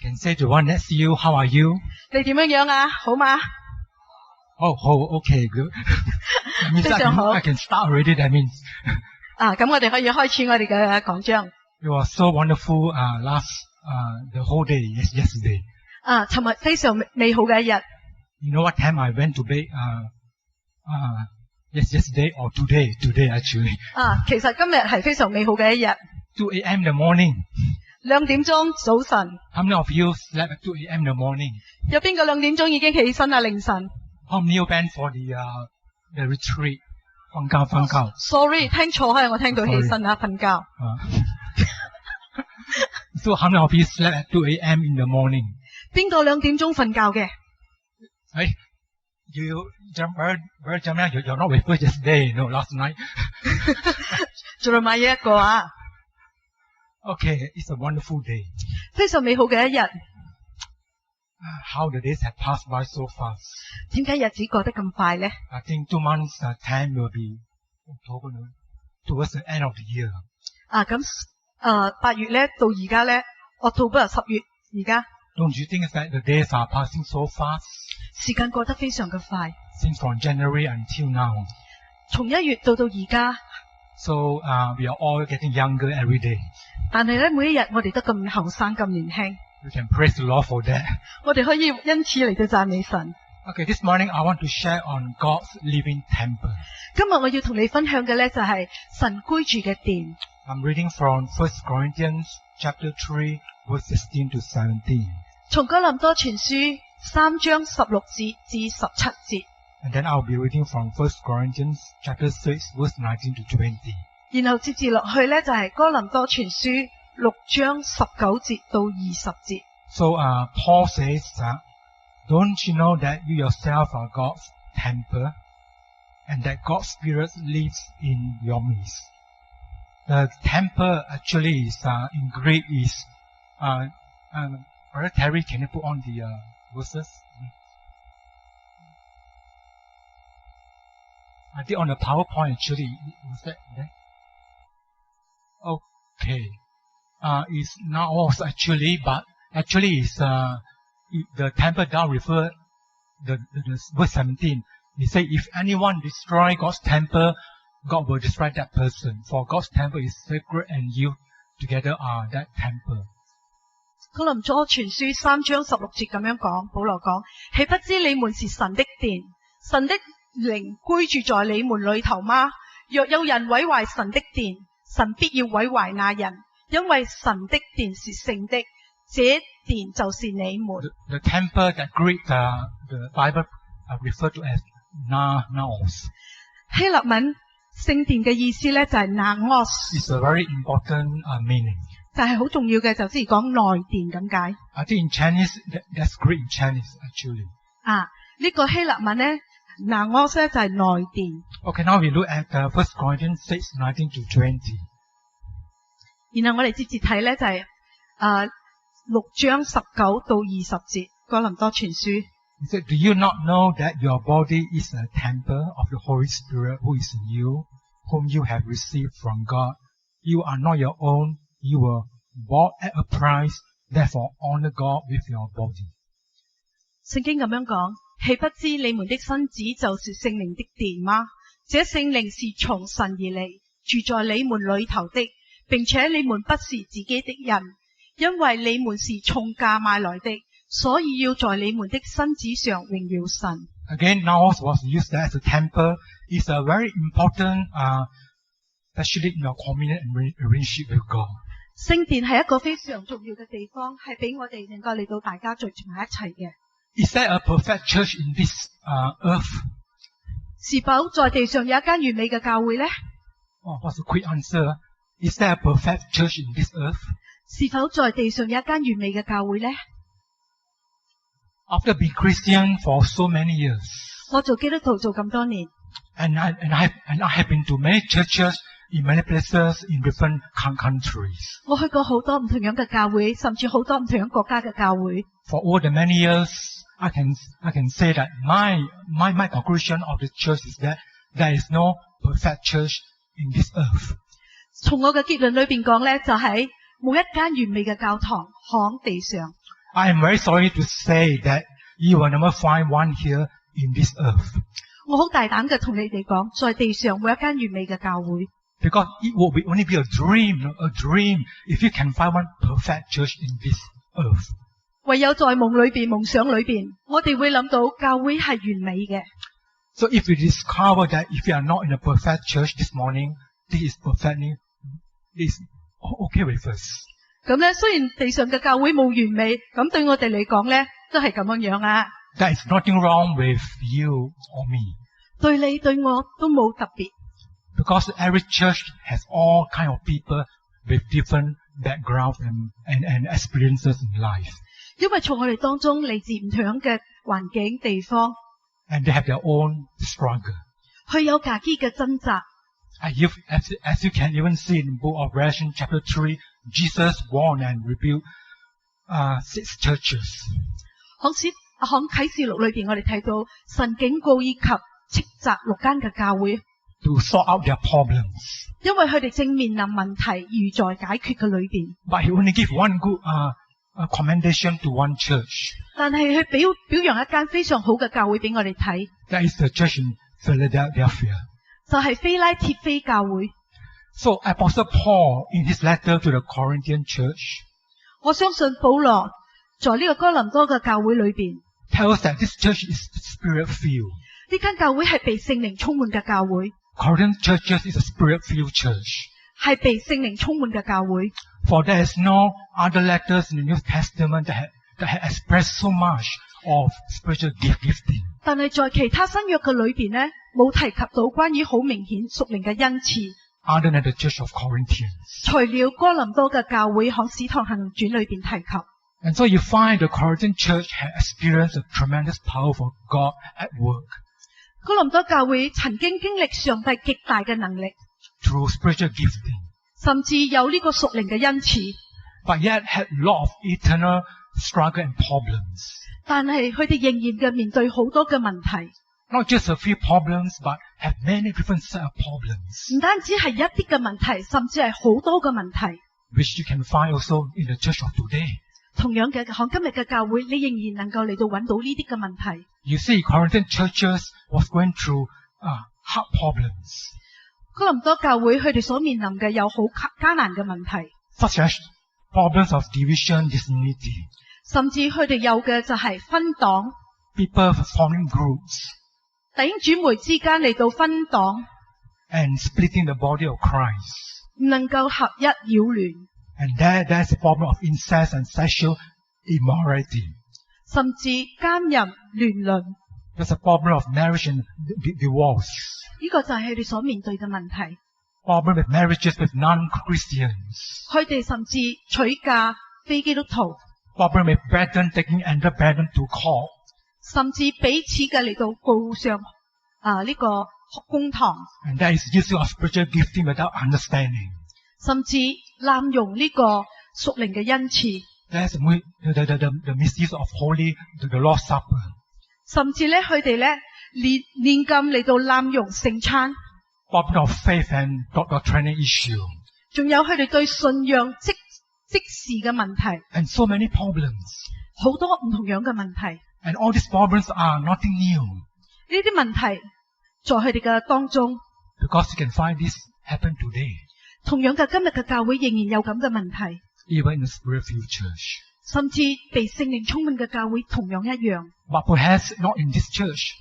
Can say to one next to you, how are you? 你點樣樣啊？好嗎？ Oh, okay, good. That means 非常好。 I can start already. That means 咁我哋可以開始我哋嘅講章。 it was so wonderful. The whole day, yesterday. 尋日非常美好嘅一日。 You know what time I went to bed? Yesterday or today? Today actually. 其實今日係非常美好嘅一日。 2 a.m. in the morning. 2點鐘早晨。 How many of you slept at 2 a.m. in the morning? 有邊個2點鐘已經起身啊？凌晨。 How many went for the retreat? 瞓覺。 Sorry， 聽錯係我聽到起身啊，瞓覺。 So how many of you slept at 2 a.m. in the morning? 邊個2點鐘瞓覺嘅？ Hey, Brother Jamil, you're not with us yesterday, no, last night. 仲有買一個啊。 Okay, it's a wonderful day. 非常美好嘅一日。 How the days have passed by so fast. 點解日子過得咁快呢？ I think 2 months time will be October, no? Towards the end of the year. 8月咧到而家咧 ，October 10月而家。 Don't you think that the days are passing so fast? 時間過得非常嘅快。 Since from January until now. 從1月到而家。 So we are all getting younger every day. 但係咧，每一日我哋都咁後生咁年輕。 We can praise the Lord for that. 我哋可以因此嚟到讚美神。 Okay, this morning I want to share on God's living temple. 今日我要同你分享嘅咧就係神居住嘅殿。 I'm reading from 1 Corinthians chapter 3, verse 16 to 17. 從哥林多前書3章16節至17節。 And then I'll be reading from 1 Corinthians chapter 6, verse 19 to 20. 然後接住落去咧就係哥林多前書6章19節到20節。 So Paul says, don't you know that you yourself are God's temple and that God's Spirit lives in your midst? The temple actually is, in Greek is, Brother Terry, can you put on the verses? I did on the PowerPoint actually. Was that there? Okay. It's not also actually, but actually is the temple down refer the verse 17. It say if anyone destroy God's temple, God will destroy that person. For God's temple is sacred, and you together are that temple. 哥林多前書3章16節咁樣講，保羅講：豈不知你們是神的殿，神的靈居住在你們裏頭嗎？若有人毀壞神的殿，神必要毀壞那人，因為神的殿是聖的，這殿就是你們。The temple that Greek the Bible refer to as naos. 希臘文聖殿嘅意思咧就係 naos， It's a very important meaning. 就係好重要嘅，就即係講內殿咁解。I think in Chinese that's Greek in Chinese actually. 呢個希臘文咧 naos 咧就係內殿。 Okay, now we look at 1 Corinthians 6, 19 to 20. 然後我哋接住睇咧就係6章19到20節，哥林多全書。He said, do you not know that your body is a temple of the Holy Spirit who is in you, whom you have received from God? You are not your own. You were bought at a price. Therefore, honor God with your body. 聖經咁樣講，豈不知你們的身子就是聖靈的殿嗎？這聖靈是從神而嚟，住在你們裏頭的，並且你們不是自己的人，因為你們是重價買來的，所以要在你們的身子上榮耀神。Again, naos was used as a temple. It's a very important, especially in your communion and relationship with God. 聖殿係一個非常重要嘅地方，係俾我哋能夠嚟到大家聚埋一齊嘅。Is there a perfect church in this earth? 是否在地上有一間完美嘅教會呢？ Oh, what's a quick answer? Is there a perfect church in this earth? 是否在地上有一間完美嘅教會呢？ After being Christian for so many years, 我做基督徒做咁多年， and I have been to many churches in many places in different countries. 我去過好多唔同樣嘅教會，甚至好多唔同樣國家嘅教會。 For over the many years, I can say that my conclusion of the church is that there is no perfect church in this earth. 從我嘅結論裏邊講咧，就係冇一間完美嘅教堂響地上。 I am very sorry to say that you will never find one here in this earth. 我好大膽嘅同你哋講，在地上冇一間完美嘅教會， Because it will only be a dream if you can find one perfect church in this earth. 唯有在夢裏邊、夢想裏邊，我哋會諗到教會係完美嘅。 So if we discover that if you are not in a perfect church this morning, this is okay with us. 咁咧，雖然地上嘅教會冇完美，咁對我哋嚟講咧，都係咁樣樣啊。 There is nothing wrong with you or me. 對你對我都冇特別， Because every church has all kind of people with different backgrounds and experiences in life. 因為從我哋當中嚟自唔同嘅環境地方， And they have their own struggle. 佢有自己嘅掙扎。 As you can even see in the book of Revelation chapter 3, Jesus warned and rebuked 6 churches. 響啟示錄裏邊，我哋睇到神警告以及斥責6間嘅教會， to sort out their problems. 因為佢哋正面臨問題，如在解決嘅裏邊。 But he only gave one good commendation to one church. 但係佢表揚一間非常好嘅教會俾我哋睇， That is the church in Philadelphia. 就係菲拉鐵菲教會。 So Apostle Paul, in his letter to the Corinthian church, 我相信保羅在呢個哥林多嘅教會裏邊， tells that this church is spirit-filled. 呢間教會係被聖靈充滿嘅教會， Corinthian churches is a spirit-filled church. 係被聖靈充滿嘅教會。 For there is no other letters in the New Testament that have expressed so much of spiritual gifting. 但係在其他新約嘅裏邊呢，冇提及到關於好明顯屬靈嘅恩賜， Other than the church of Corinthians. 除了哥林多嘅教會喺使徒行傳裏邊提及。 And so you find the Corinthian church had experienced a tremendous power of God at work 哥林多教會曾經經歷上帝極大嘅能力， through spiritual gifting, 甚至有呢個屬靈嘅恩賜， but yet had a lot of eternal struggle and problems. 但係佢哋仍然嘅面對好多嘅問題， Not just a few problems, but have many different set of problems, 唔單止係一啲嘅問題，甚至係好多嘅問題。 which you can find also in the church of today. 同樣嘅，喺今日嘅教會，你仍然能夠嚟到揾到呢啲嘅問題。 You see, Corinthian churches was going through hard problems, 哥林多教會佢哋所面臨嘅有好艱難嘅問題， such as problems of division, disunity, 甚至佢哋有嘅就係分黨， people forming groups, 弟兄姊妹之間嚟到分黨， and splitting the body of Christ. 唔能夠合一擾亂， And there's a problem of incest and sexual immorality. 甚至奸淫亂倫， There's a problem of marriage and divorce. 呢個就係佢哋所面對嘅問題。 Problem with marriages with non-Christians. 佢哋甚至娶嫁非基督徒， Problem with brethren taking another brethren to court. 甚至彼此嘅嚟到告上呢個公堂， And that is using of spiritual gifting without understanding. 甚至濫用呢個屬靈嘅恩賜， That's the misuse of the Lord's Supper. 甚至咧佢哋咧連禁嚟到濫用聖餐， Problem of faith and doctrinal issue. 仲有佢哋對信仰即時嘅問題， And so many problems. 好多唔同樣嘅問題。 And all these problems are nothing new. 呢啲問題在佢哋嘅當中， Because you can find this happen today. 同樣嘅今日嘅教會仍然有咁嘅問題， Even in the spirit-filled church. 甚至被聖靈充滿嘅教會同樣一樣。 But perhaps not in this church.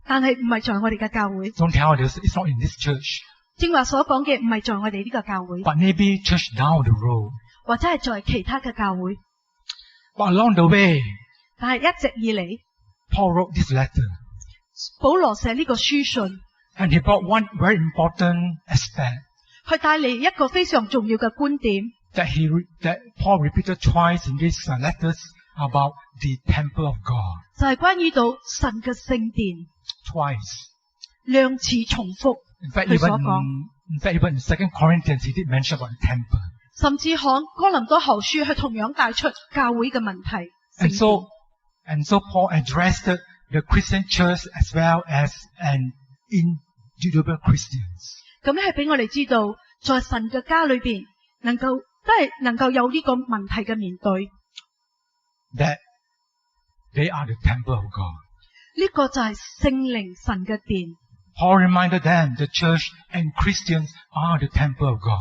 但係唔係在我哋嘅教會， Don't tell us it's not in this church. 正話所講嘅唔係在我哋呢個教會， But maybe church down the road. 或者係在其他嘅教會。 But along the way, 但係一直以嚟， Paul wrote this letter. 保羅寫呢個書信， And he brought one very important aspect 佢帶嚟一個非常重要嘅觀點， that Paul repeated twice in these letters about the temple of God. 就係關於到神嘅聖殿， Twice. 兩次重複 In fact, 佢所講， even in 2 Corinthians, he did mention about the temple. 甚至喺哥林多後書，佢同樣帶出教會嘅問題。 And 聖殿 so Paul addressed the Christian church as well as an individual Christians. 咁係俾我哋知道，在神嘅家裏邊，能夠都係能夠有呢個問題嘅面對。 that they are the temple of God. 呢個就係聖靈神嘅殿。 Paul reminded them, the church and Christians are the temple of God.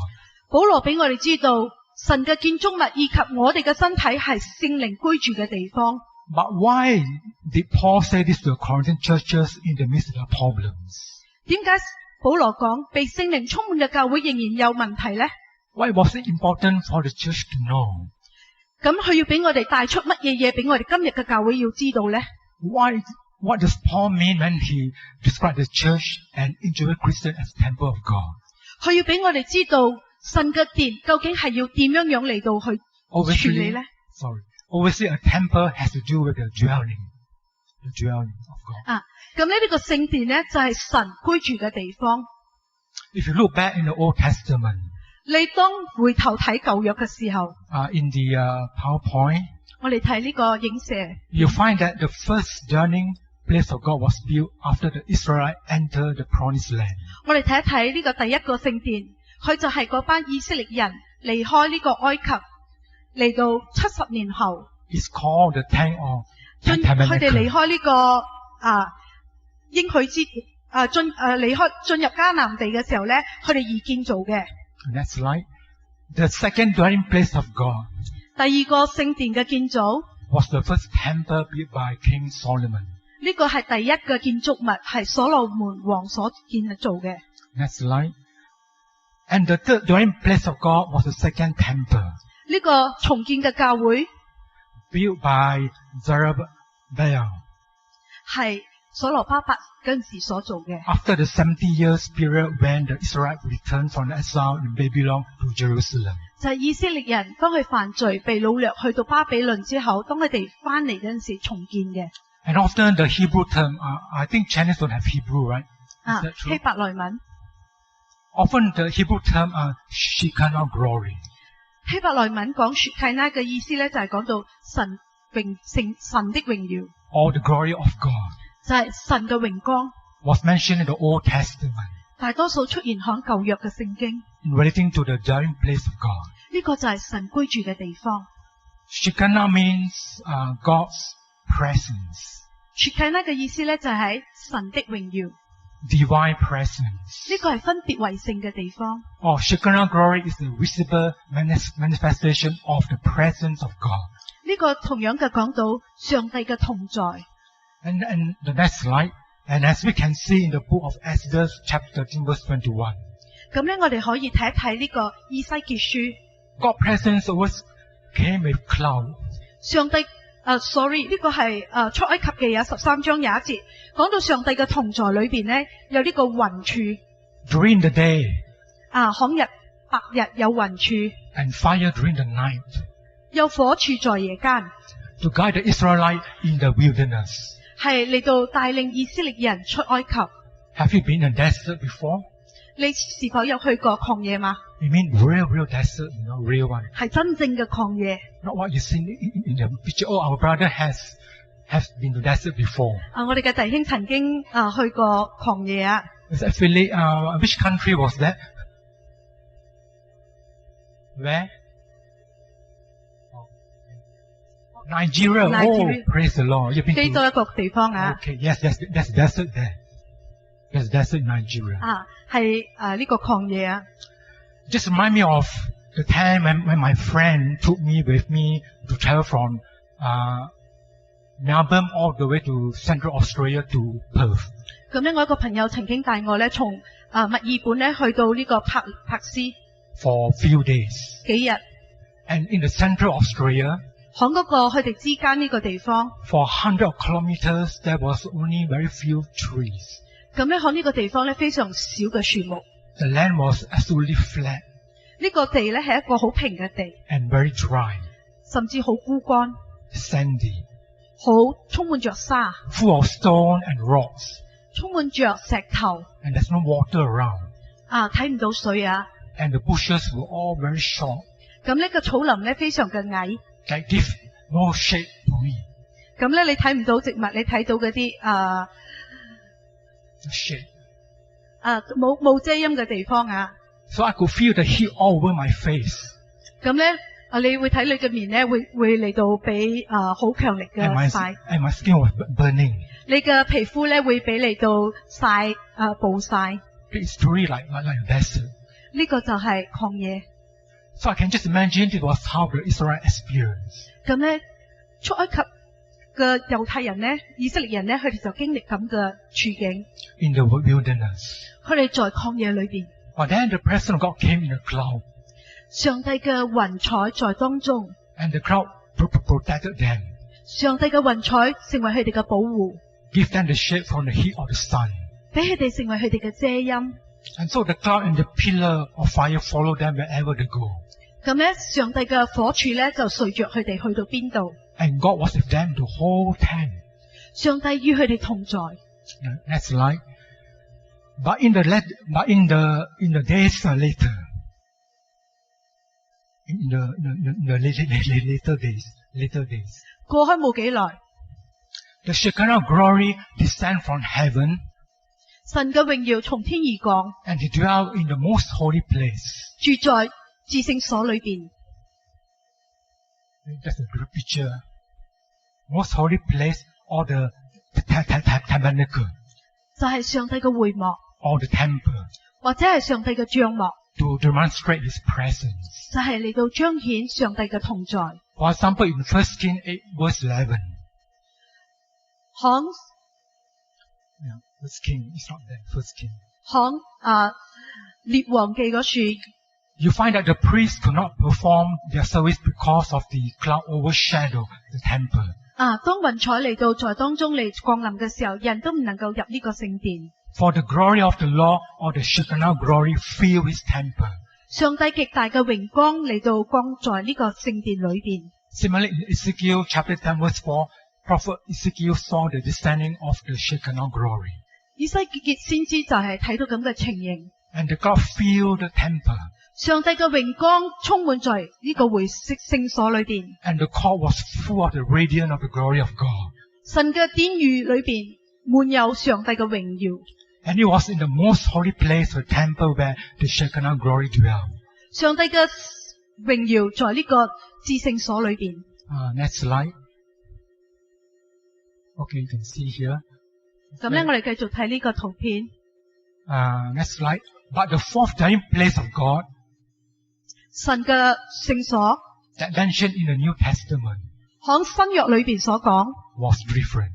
保羅俾我哋知道，神嘅建築物以及我哋嘅身體係聖靈居住嘅地方。 But why did Paul say this to the Corinthian churches in the midst of their problems? 點解保羅講被聖靈充滿嘅教會仍然有問題呢？ Why was it important for the church to know? 咁佢要俾我哋帶出乜嘢嘢俾我哋今日嘅教會要知道呢？ What does Paul mean when he described the church and individual Christian as temple of God? 佢要俾我哋知道神嘅殿究竟係要點樣樣嚟到去處理呢？ Obviously a temple has to do with the dwelling of God. 咁呢個聖殿呢，就係神居住嘅地方。 If you look back in the Old Testament, 你當回頭睇舊約嘅時候， in the PowerPoint, 我哋睇呢個影射， you find that the first dwelling place of God was built after the Israelites entered the Promised Land. 我哋睇一睇呢個第一個聖殿，佢就係嗰班以色列人離開呢個埃及嚟到70年後， It's called the Tent of 佢哋離 Tabernacle. 開呢個應許之進入迦南地嘅時候咧，佢哋而建造嘅。 That's right. The second dwelling place of God 第二個聖殿嘅建造， was the first temple built by King Solomon. 呢個係第一個建築物，係所羅門王所建造嘅。 That's right. And the third dwelling place of God was the second temple 呢個重建嘅教會 built by Zerubbabel. 係所羅巴伯嗰陣時所做嘅。 After the 70 years period when the Israelites returned from the exile in Babylon to Jerusalem. 就係以色列人當佢犯罪被擄掠去到巴比倫之後，當佢哋翻嚟嗰陣時重建嘅。 And often the Hebrew term, I think Chinese don't have Hebrew, right? Is that 希 true? 伯來文， Often the Hebrew term Shekinah glory. 希伯來文講雪契拉嘅意思咧，就係講到神的榮耀， Or the glory of God 就係神嘅榮光。 was mentioned in the Old Testament 大多數出現響舊約嘅聖經， in relating to the dwelling place of God. 呢個就係神居住嘅地方。 Shekinah means God's presence, 雪契拉嘅意思咧，就係神的榮耀， divine presence. 呢個係分別為聖嘅地方。 Or Shekinah glory is the visible manifestation of the presence of God. 呢個同樣嘅講到上帝嘅同在。 And the next slide, and as we can see in the book of Exodus chapter 13 verse 21, 咁咧，我哋可以睇一睇呢個以西結書， God's presence always came with cloud. 上帝呢個係出埃及記有13章有一節，講到上帝嘅同在裏邊咧，有呢個雲柱， During the day 白日有雲柱， and fire during the night 有火柱在夜間， to guide the Israelites in the wilderness. 係嚟到帶領以色列人出埃及。 Have you been in a desert before? 你是否有去過曠野嗎？ You mean real desert, real one. 係真正嘅曠野。 Not what you see in the picture. Oh, our brother has been to desert before. 我哋嘅弟兄曾經去過曠野啊。 It's actually, which country was that? Where? Nigeria. Nigeria. Oh, praise the Lord. You've been 基 to... 多一個地方啊。 Okay, yes, there's desert there. There's desert in Nigeria. 係呢個曠野啊。 Just remind me of the time when my friend took me with me to travel from Melbourne all the way to Central Australia to Perth. 咁咧，我一個朋友曾經帶我咧從墨爾本咧去到呢個珀斯 for a few days. 幾日， And in the Central Australia, 響嗰個佢哋之間呢個地方， for 100 kilometers, there was only very few trees. 咁咧響呢個地方咧非常少嘅樹木， The land was absolutely flat 呢個地咧係一個好平嘅地， and very dry, 甚至好枯乾， sandy, 好充滿着沙， full of stone and rocks, 充滿着石頭， and there's no water around. 睇唔到水啊。 And the bushes were all very short, 咁呢個草林咧非常嘅矮， that give no shade to me. 咁咧你睇唔到植物，你睇到嗰啲Shade. 冇遮陰嘅地方啊。 So I could feel the heat all over my face. 咁咧，你會睇你嘅面咧，會嚟到俾好強力嘅 and 曬， my skin was burning. 你嘅皮膚咧會俾嚟到曬暴曬， It's truly like a desert. 呢個就係曠野。 So I can just imagine it was how the Israel experienced. 咁咧，出埃及嘅猶太人咧，以色列人咧，佢哋就經歷咁嘅處境， In the wilderness. 佢哋在曠野裏邊， But then the presence of God came in a cloud, 上帝嘅雲彩在當中， and the cloud protected them, 上帝嘅雲彩成為佢哋嘅保護， give them the shade from the heat of the sun. 俾佢哋成為佢哋嘅遮陰。 And so the cloud and the pillar of fire follow them wherever they go. 咁咧，上帝嘅火柱咧就隨着佢哋去到邊度， And God was with them the whole time. 上帝與佢哋同在。 That's right. But in the days later, in the later days, 過開冇幾耐， the Shekinah glory descend from heaven, 神嘅榮耀從天而降， and he dwelt in the most holy place. 住在至聖所裏邊。 That's a good picture. Most holy place, or the tabernacle, 就係上帝嘅會幕， or the temple, 或者係上帝嘅帳幕， to demonstrate his presence. 就係嚟到彰顯上帝嘅同在。 For example, in 1 Kings 8 verse 11, 響 1 King is not there, 1 King. 響列王記嗰處， You find that the priests could not perform their service because of the cloud overshadow the temple. 當雲彩嚟到在當中嚟降臨嘅時候，人都唔能夠入呢個聖殿。 For the glory of the Lord, or the Shekinah glory, fill his temple. 上帝極大嘅榮光嚟到光在呢個聖殿裏邊。 Similarly, in Ezekiel chapter 10 verse 4, prophet Ezekiel saw the descending of the Shekinah glory. 以西結先知就係睇到咁嘅情形， And the cloud filled the temple. 上帝嘅榮光充滿在呢個會聖所裏邊， And the court was full of the radiance of the glory of God. 神嘅殿宇裏邊滿有上帝嘅榮耀。 And it was in the most holy place, the temple, where the Shekinah glory dwelt. 上帝嘅榮耀在呢個至聖所裏邊。 Next slide. Okay, you can see here. 咁咧，我哋繼續睇呢個圖片。 Next slide. But the fourth dwelling place of God, 神嘅聖所 that mentioned in the New Testament, 響新約裏邊所講 was different.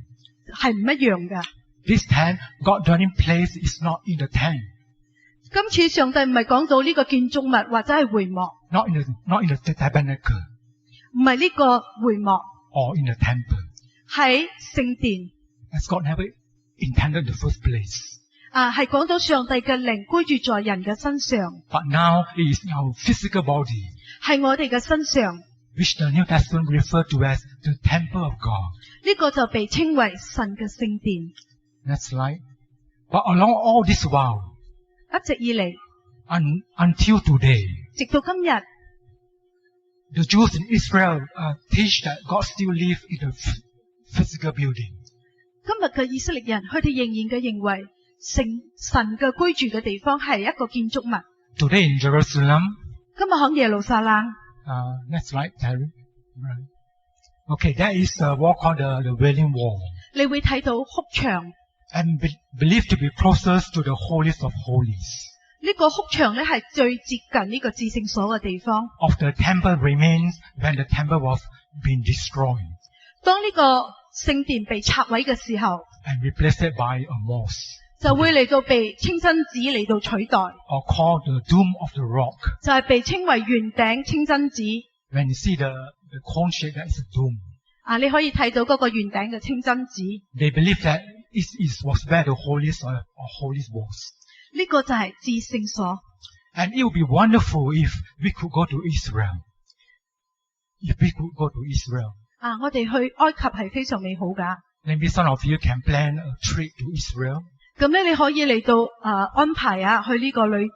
係唔一樣嘅。 This time, God's dwelling place is not in the tent, 今次上帝唔係講到呢個建築物或者係會幕， not in the tabernacle 唔係呢個會幕， or in the temple. 喺聖殿。 As God never intended in the first place. 係講到上帝嘅靈居住在人嘅身上， But now it is in our physical body, 係我哋嘅身上， which the New Testament referred to as the temple of God. 呢個就被稱為神嘅聖殿。 Next slide. But along all this while, 一直以嚟， until today, 直到今日， the Jews in Israel teach that God still lives in the physical building. 今日嘅以色列人，佢哋仍然嘅認為神嘅居住嘅地方係一個建築物。 Today in Jerusalem, 今日喺耶路撒冷， next slide, Terry. Okay, there is a wall called the Wailing Wall, 你會睇到哭牆。 and believed to be closest to the holiest of holies. 呢個哭牆咧係最接近呢個至聖所嘅地方。 Of the temple remains when the temple was being destroyed 當呢個聖殿被拆毀嘅時候， and replaced by a mosque, 就會嚟到被清真寺嚟到取代， or called the Dome of the Rock. 就係被稱為圓頂清真寺。 When you see the cone shape, that is a dome. 你可以睇到嗰個圓頂嘅清真寺， They believe that it was where the holiest or holiest was. 呢個就係至聖所。 And it would be wonderful if we could go to Israel. If we could go to Israel. 我哋去埃及係非常美好噶。 Maybe some of you can plan a trip to Israel. 咁咧，你可以嚟到安排去呢個旅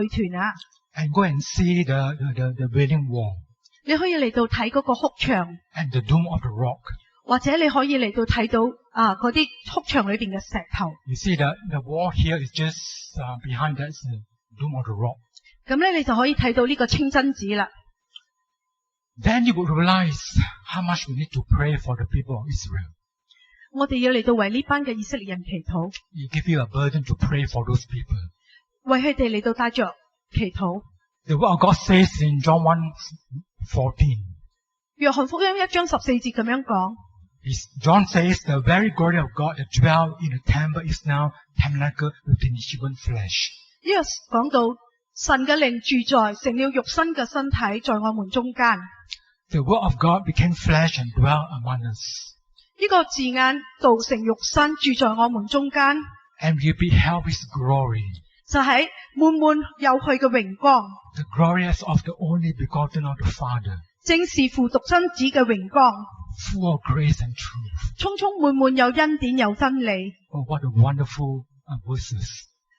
團啊。 And go and see the Wailing Wall 你可以嚟到睇嗰個哭牆， and the Dome of the Rock. 或者你可以嚟到睇到嗰啲哭牆裏邊嘅石頭。 You see the wall here is just behind that's the Dome of the Rock. 咁咧你就可以睇到呢個清真寺啦。Then you would realize how much we need to pray for the people of Israel. 我哋要嚟到為呢班嘅以色列人祈禱， It give you a burden to pray for those people. 為佢哋嚟到帶着祈禱。 The word of God says in John 1:14, 約翰福音1章14節咁樣講， John says, the very glory of God that dwell in the temple is now tabernacle within human flesh. 呢個講到神嘅靈住在成了肉身嘅身體在我們中間。 The word of God became flesh and dwelt among us. 呢個字眼道成肉身住在我們中間， And we beheld his glory, 就係滿滿有佢嘅榮光， the glory as of the only begotten of the Father, 正是父獨生子嘅榮光， full of grace and truth. 充充滿滿有恩典有真理。 Oh, what a wonderful verses.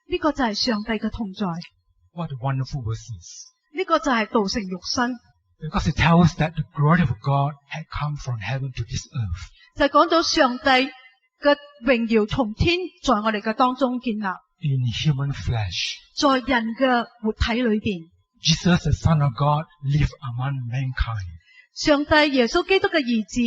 呢個就係上帝嘅同在， What a wonderful verses. 呢個就係道成肉身， Because it tells that the glory of God had come from heaven to this earth. 就係講到上帝嘅榮耀從天在我哋嘅當中建立， In human flesh. 在人嘅活體裏邊。 Jesus, the Son of God, lived among mankind. 上帝耶穌基督嘅兒子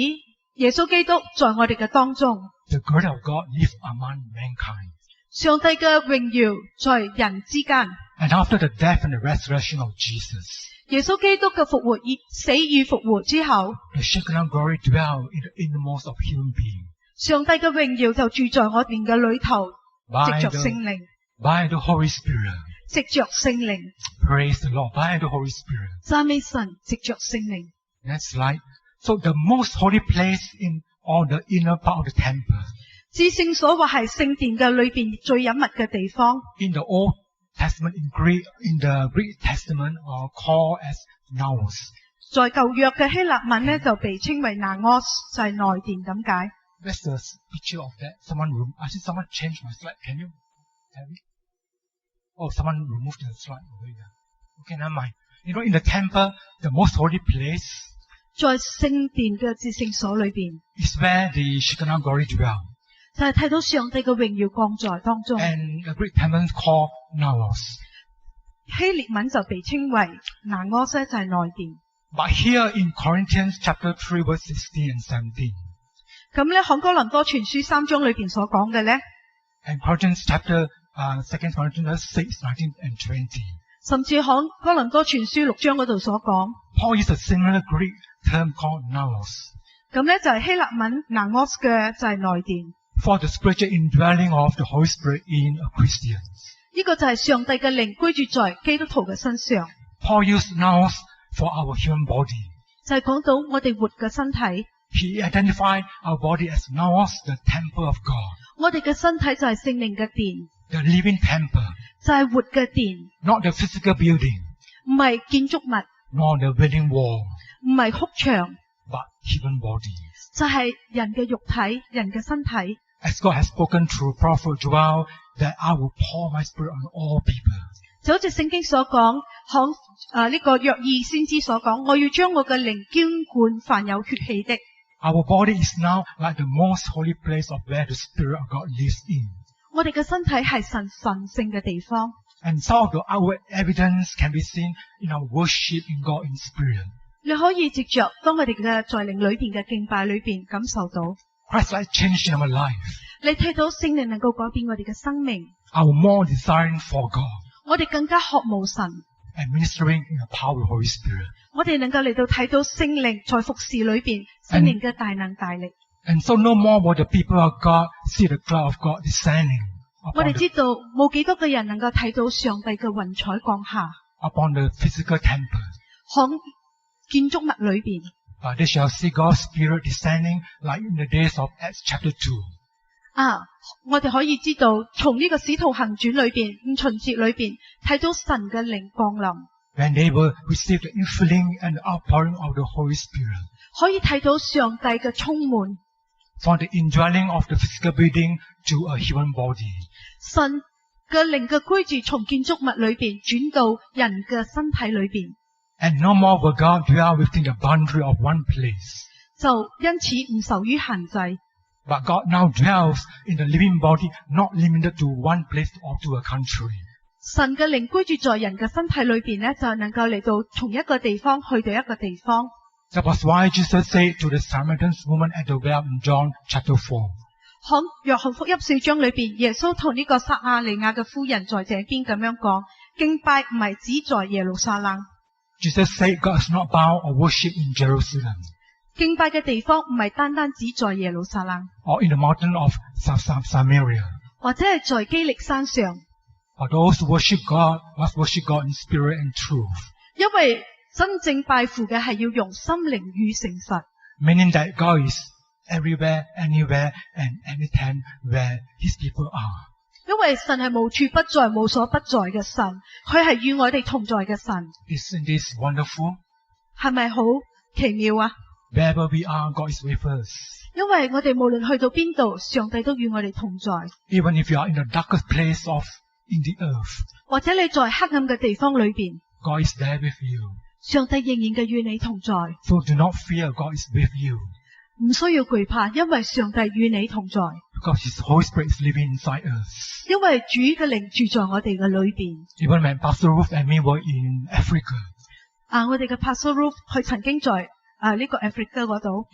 耶穌基督在我哋嘅當中， The glory of God lived among mankind. 上帝嘅榮耀在人之間。 And after the death and the resurrection of Jesus, 耶穌基督嘅復活，死與復活之後， the Shekinah glory dwelled in the innermost of human being. 上帝嘅榮耀就住在我哋嘅裏頭， By 藉着聖 the, 靈， by the Holy Spirit. 藉着聖靈， Praise the Lord. By the Holy Spirit. 讚美神，藉着聖靈。 That's right. So the most holy place in all the inner part of the temple. 至聖所或係聖殿嘅裏邊最隱密嘅地方， In the Old Testament, in the Greek Testament, are called as naos. 在舊約嘅希臘文呢，就被稱為 naos， 就係內殿咁解。 That's the picture of that. I see someone changed my slide. Can you have it? Oh, someone removed the slide over here. Okay, never mind. You know, in the temple, the most holy place 在聖殿嘅至聖所裏邊， is where the Shekinah glory dwell. 就係睇到上帝嘅榮耀降在當中。 And the Greek Testament is called naos. 希臘文就被稱為 naos， 就係內殿。 But here in Corinthians chapter 3 verse 16 and 17, 咁咧，《哥林多前書》3章裏邊所講嘅咧， and Corinthians chapter 2 Corinthians 6, 19 and 20, 甚至《哥林多前書》6章嗰度所講， Paul used a similar Greek term called naos 咁咧就係希臘文 naos 嘅就係內殿。 for the spiritual indwelling of the Holy Spirit in a Christian. 呢個就係上帝嘅靈居住在基督徒嘅身上， Paul used naos for our human body. 就係講到我哋活嘅身體， He identified our body as naos, the temple of God, 我哋嘅身體就係聖靈嘅殿， the living temple, 就係活嘅殿， not the physical building, 唔係建築物， nor the building wall, 唔係哭牆， but human body. 就係人嘅肉體，人嘅身體。 As God has spoken through Prophet Joel, that I will pour my spirit on all people. 就好似聖經所講，呢個約珥先知所講，我要將我嘅靈澆灌凡有血氣的。 Our body is now like the most holy place of where the Spirit of God lives in. 我哋嘅身體係神聖嘅地方， And some of the outward evidence can be seen in our worship in God in spirit. 你可以藉着當我哋嘅在靈裏邊嘅敬拜裏邊感受到， Christ-like change in our life. 你睇到聖靈能夠改變我哋嘅生命， Our more desiring for God 我哋更加渴慕神， and ministering in the power of the Holy Spirit. 我哋能夠嚟到睇到聖靈在服侍裏邊，聖靈嘅大能大力。 And so no more will the people of God see the cloud of God descending 我 upon 哋知道冇幾多嘅人能夠睇到上帝嘅雲彩降下， the physical temple. 響建築物裏邊。 But they shall see God's Spirit descending like in the days of Acts chapter 2. 我哋可以知道，從呢個使徒行傳裏邊五旬節裏邊睇到神嘅靈降臨， When they will receive the infilling and the outpouring of the Holy Spirit. 可以睇到上帝嘅充滿， From the indwelling of the physical building to a human body. 神嘅靈嘅居住從建築物裏邊轉到人嘅身體裏邊， And no more will God dwell within the boundary of one place. 就因此唔受於限制。 But God now dwells in the living body, not limited to one place or to a country. 神嘅靈居住在人嘅身體裏邊咧，就能夠嚟到從一個地方去到一個地方。That was why Jesus said to the Samaritan woman at the well in John chapter 4. 喺約翰福音4章裏邊，耶穌同呢個撒亞利亞嘅夫人在這邊咁樣講：敬拜唔係只在耶路撒冷。Jesus said God is not bound or worship in Jerusalem 敬拜嘅地方唔係單單只在耶路撒冷， or in the mountain of Samaria. 或者係在基力山上。 For those who worship God must worship God in spirit and truth, 因為真正拜父嘅係要用心靈與誠實， meaning that God is everywhere, anywhere, and anytime where His people are. 因為神係無處不在、無所不在嘅神，佢係與我哋同在嘅神， Isn't this wonderful? 係咪好奇妙啊？ Wherever we are, God is with us. 因為我哋無論去到邊度，上帝都與我哋同在。 Even if you are in the darkest place in the earth, 或者你在黑暗嘅地方裏邊， God is there with you. 上帝仍然嘅與你同在， So do not fear, God is with you. 唔需要懼怕，因為上帝與你同在， Because His Holy Spirit is living inside us. 因為主嘅靈住在我哋嘅裏邊。 Even when Pastor Ruth and me were in Africa, 我哋嘅 Pastor Ruth 佢曾經在呢個 Africa 嗰度，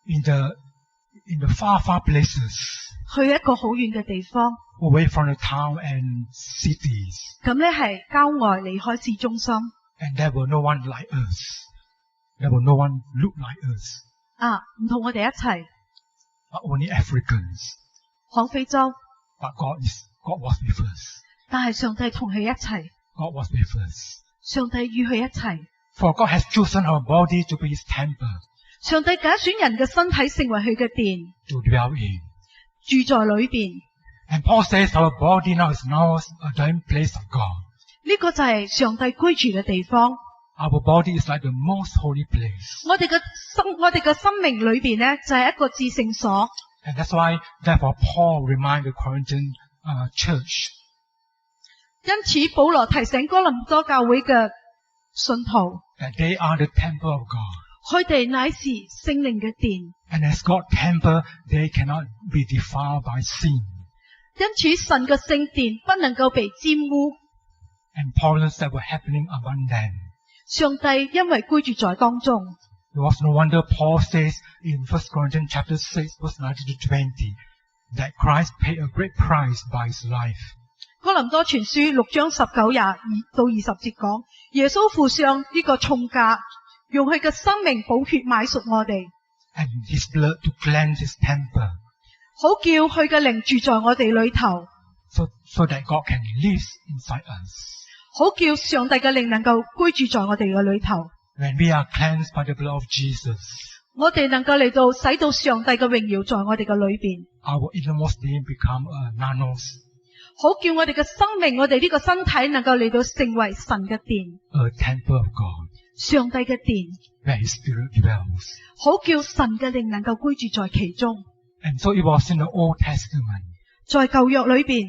in the far places, 去一個好遠嘅地方， away from the town and cities, 咁咧係郊外離開市中心。 and there were no one like us. There were no one look like us, 唔同我哋一齊 but only Africans. 響非洲， But God was with us. 但係上帝同佢一齊， God was with us. 上帝與佢一齊。 For God has chosen our body to be His temple, 上帝揀選人嘅身體成為佢嘅殿， to dwell in. 住在裏邊。 And Paul says our body now is a dwelling place of God. 呢個就係上帝居住嘅地方。 Our body is like the most holy place. 我哋嘅生命裏邊咧就係一個至聖所。 And that's why, therefore, Paul reminded the Corinthian church 因此保羅提醒哥林多教會嘅信徒， that they are the temple of God. 佢哋乃是聖靈嘅殿。 And as God's temple, they cannot be defiled by sin. 因此神嘅聖殿不能夠被沾污。 And problems that were happening among them. 上帝因為居住在當中， It was no wonder Paul says in 1 Corinthians chapter 6, verse 19 to 20, that Christ paid a great price by His life. 哥林多前書6章19到20節講，耶穌付上呢個重價，用佢嘅生命寶血買贖我哋， And His blood to cleanse His temple, 好叫佢嘅靈住在我哋裏頭， so that God can live inside us. 好叫上帝嘅靈能夠居住在我哋嘅裏頭。 When we are cleansed by the blood of Jesus, 我哋能夠嚟到使到上帝嘅榮耀在我哋嘅裏邊， our innermost being become a nanos, 好叫我哋嘅生命，我哋呢個身體能夠嚟到成為神嘅殿， a temple of God, 上帝嘅殿， where His Spirit dwells. 好叫神嘅靈能夠居住在其中。 And so it was in the Old Testament. 在舊約裏邊，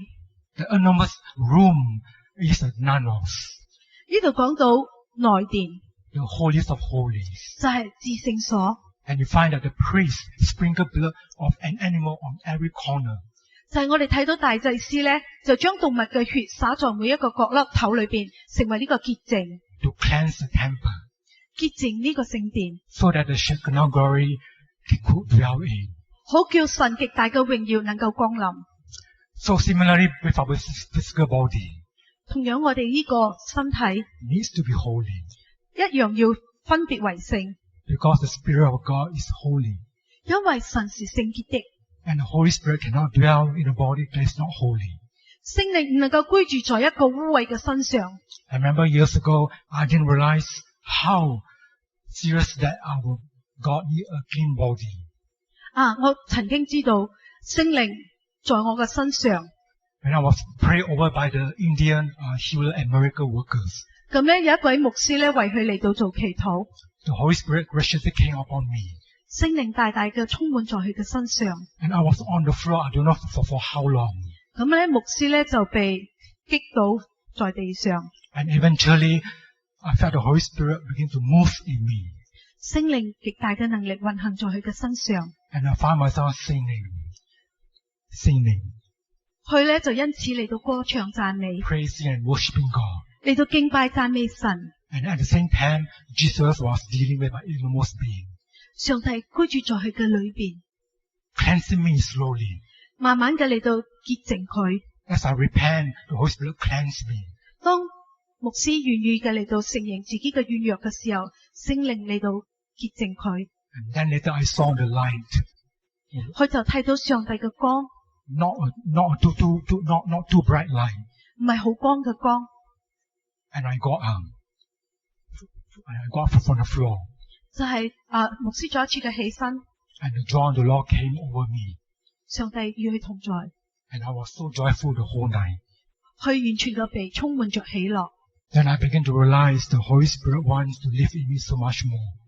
The innermost room is a nanos, 呢度講到內殿 the holiest of holies. 就係至聖所， And you find that the priest sprinkled blood of an animal on every corner. 就係我哋睇到大祭司咧，就將動物嘅血灑在每一個角落頭裏邊，成為呢個潔淨， to cleanse the temple, 潔淨呢個聖殿， so that the Shekinah glory could dwell in. 好叫神極大嘅榮耀能夠降臨。 So similarly with our physical body, 同樣我哋呢個身體 needs to be holy, 一樣要分別為聖， because the Spirit of God is holy. 因為神是聖潔的， And the Holy Spirit cannot dwell in a body that is not holy. 聖靈唔能夠居住在一個污穢嘅身上。 I remember years ago, I didn't realize how serious that our God needs a clean body. 我曾經知道聖靈在我嘅身上， When I was prayed over by the Indian healer and miracle workers, 咁咧有一位牧師咧為佢嚟到做祈禱， the Holy Spirit graciously came upon me. 聖靈大大嘅充滿在佢嘅身上。 And I was on the floor, I don't know for how long. 咁咧牧師咧就被擊倒在地上， And eventually, I felt the Holy Spirit begin to move in me. 聖靈極大嘅能力運行在佢嘅身上。 And I found myself singing. 佢咧就因此嚟到歌唱讚美， praising and worshiping God. 嚟到敬拜讚美神。 And at the same time, Jesus was dealing with my innermost being, 上帝居住在佢嘅裏邊， cleansing me slowly. 慢慢嘅嚟到潔淨佢。 As I repent, the Holy Spirit cleansed me. 當牧師願意嘅嚟到承認自己嘅軟弱嘅時候，聖靈嚟到潔淨佢， And then later I saw the light. 佢就睇到上帝嘅光， Not too bright light. 唔係好光嘅光。 And I got up from the floor. 就係牧師再一次嘅起身， And the joy of the Lord came over me. 上帝與佢同在， And I was so joyful the whole night. 佢完全嘅被充滿着喜樂。 Then I began to realize the Holy Spirit wants to live in me so much more.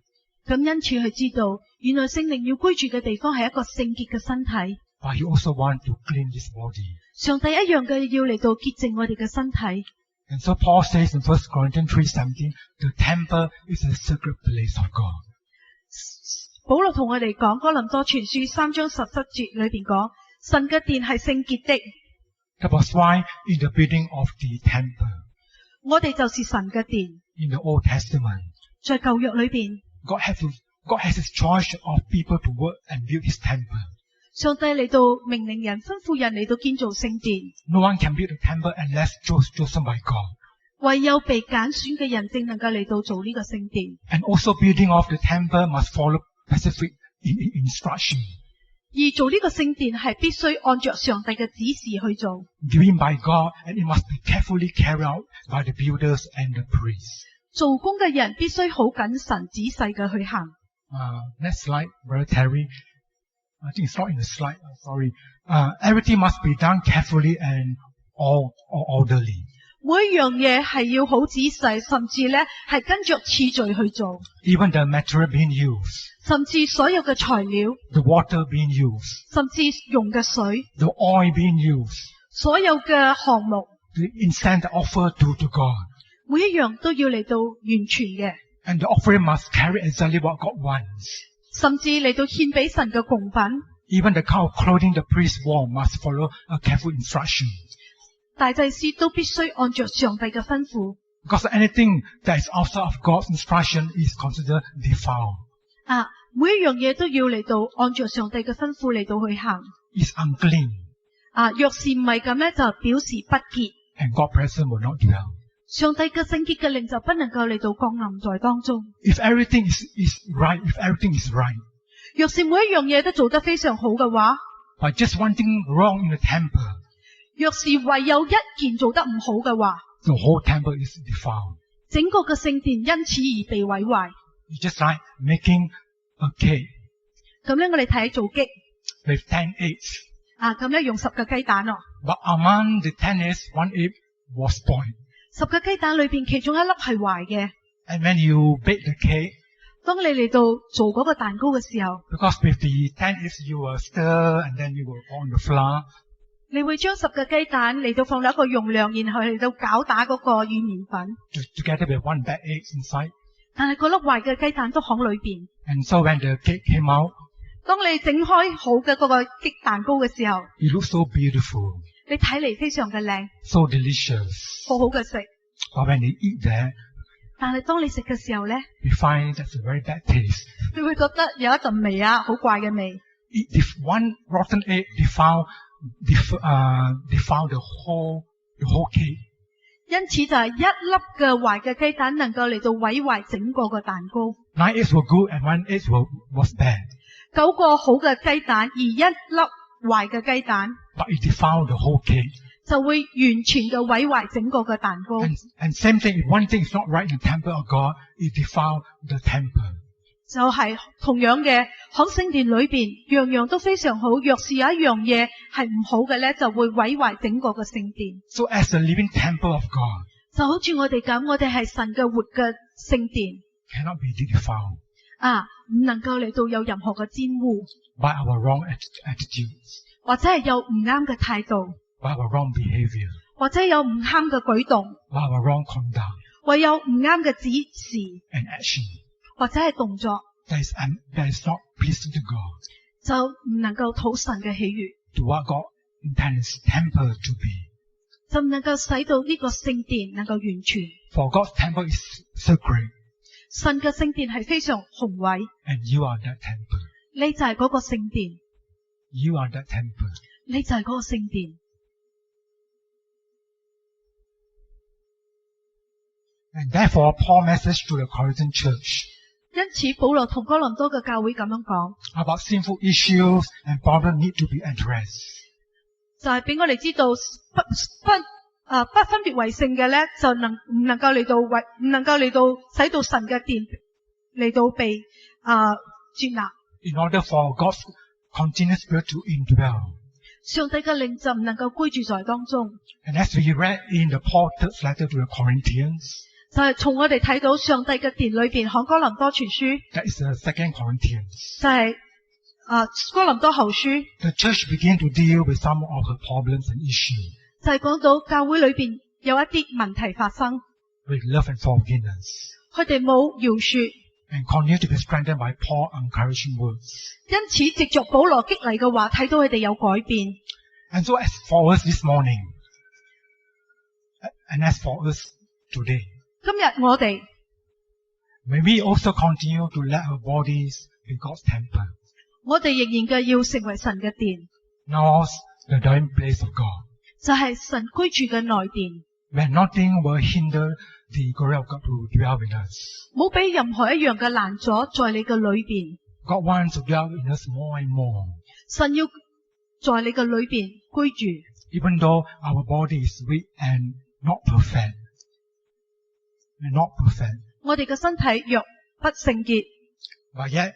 咁因此佢知道，原來聖靈要居住嘅地方係一個聖潔嘅身體。 But He also wants to clean this body. 上帝一樣嘅要嚟到潔淨我哋嘅身體。 And so Paul says in 1 Corinthians 3:17, the temple is a sacred place of God. 保羅同我哋講，哥林多前書3章17節裏邊講，神嘅殿係聖潔的。 That was why in the building of the temple, 我哋就是神嘅殿。 in the Old Testament, 在舊約裏邊， God has His choice of people to work and build His temple. 上帝嚟到命令人，吩咐人嚟到建造聖殿。 No one can build a temple unless chosen by God. 唯有被揀選嘅人，正能夠嚟到做呢個聖殿。 And also building of the temple must follow specific instruction 而做呢個聖殿係必須按着上帝嘅指示去做， given by God, and it must be carefully carried out by the builders and the priests. 做工嘅人必須好謹慎仔細嘅去行。 Next slide, Brother Terry. I think it's not in the slide. Sorry. Everything must be done carefully and orderly. 每一樣嘢係要好仔細，甚至咧係跟着次序去做， Even the material being used, 甚至所有嘅材料， the water being used, 甚至用嘅水， the oil being used, 所有嘅項目， the incense offered to God. 每一樣都要嚟到完全嘅， And the offering must carry exactly what God wants. 甚至嚟到獻俾神嘅供品。 Even the kind of clothing the priest wore must follow a careful instruction. 大祭司都必須按着上帝嘅吩咐。 Because anything that is outside of God's instruction is considered defiled. 每一樣嘢都要嚟到按着上帝嘅吩咐嚟到去行。 It's unclean. 若是唔係咁咧，就表示不潔。 And God's presence will not dwell. 上帝嘅聖潔嘅靈就不能夠嚟到降臨在當中。 If everything is right, if everything is right, 若是每一樣嘢都做得非常好嘅話， but just one thing wrong in the temple, 若是唯有一件做得唔好嘅話， the whole temple is defiled. 整個嘅聖殿因此而被毀壞。 It's just like making a cake 咁咧，我哋睇做擊 with 10 eggs. 咁咧用10個雞蛋咯。 But among the 10 eggs, 1 egg was spoiled. 10個雞蛋裏邊其中一粒係壞嘅。 And when you bake the cake, 當你嚟到做嗰個蛋糕嘅時候， because with the 10 eggs you will stir and then you will pour on the flour. 你會將10個雞蛋嚟到放落一個容量，然後嚟到攪打嗰個軟麵粉。 Together with 1 bad egg inside. 但係嗰粒壞嘅雞蛋都喺裏邊。 And so when the cake came out, 當你整開好嘅嗰個激蛋糕嘅時候， it looked so beautiful, 你睇嚟非常嘅靚， so delicious. 好好嘅食。 But when you eat that, 但係當你食嘅時候咧， you find that's a very bad taste. 你會覺得有一陣味好怪嘅味。 If one rotten egg defile the whole cake. 因此就係一粒嘅壞嘅雞蛋能夠嚟到毀壞整個嘅蛋糕。 9 eggs were good and 1 egg was bad. 9個好嘅雞蛋，而一粒壞嘅雞蛋， But it defiled the whole cake. 就會完全嘅毀壞整個嘅蛋糕。 And same thing, if one thing is not right in the temple of God, it defiled the temple. 就係同樣嘅，喺聖殿裏邊，樣樣都非常好。若是有一樣嘢係唔好嘅咧，就會毀壞整個嘅聖殿。 So as a living temple of God, 就好似我哋咁，我哋係神嘅活嘅聖殿， cannot be defiled 唔能夠嚟到有任何嘅沾污， by our wrong attitudes, 或者係有唔啱嘅態度， by our wrong behavior, 或者有唔啱嘅舉動， by our wrong conduct 或有唔啱嘅指示， and action. 或者係動作， That is not pleasing to God, 就唔能夠討神嘅喜悅， to what God intend His temple to be. 就唔能夠使到呢個聖殿能夠完全。 For God's temple is sacred, 神嘅聖殿係非常宏偉， and you are that temple. 你就係嗰個聖殿， You are that temple. 你就係嗰個聖殿。 And therefore, Paul's message to the Corinthian church 因此，保羅同哥林多嘅教會咁樣講， about sinful issues and problems need to be addressed. 就係俾我哋知道不分別為聖嘅咧，就唔能夠嚟到使到神嘅殿嚟到被接納。 In order for God's continuous spirit to indwell. 上帝嘅靈就唔能夠居住在當中。 And as we read in the Paul's third letter to the Corinthians, 就係從我哋睇到上帝嘅殿裏邊，看哥林多前書， that is the second Corinthians, 就係哥林多後書， the church began to deal with some of the problems and issues 就係講到教會裏邊有一啲問題發生， with love and forgiveness, 佢哋冇饒恕， and continue to be strengthened by Paul's encouraging words. 因此藉着保羅激勵嘅話，睇到佢哋有改變。 And so as for us this morning, and as for us today, 今日我哋 may we also continue to let our bodies be God's temple, 我哋仍然嘅要成為神嘅殿， now the dwelling place of God, 就係神居住嘅內殿， where nothing will hinder the glory of God to dwell with us. 冇俾任何一樣嘅攔阻在你嘅裏邊。 God wants to dwell in us more and more, 神要在你嘅裏邊居住， even though our body is weak and not perfect. And not perfect. 我哋嘅身體若不聖潔， But yet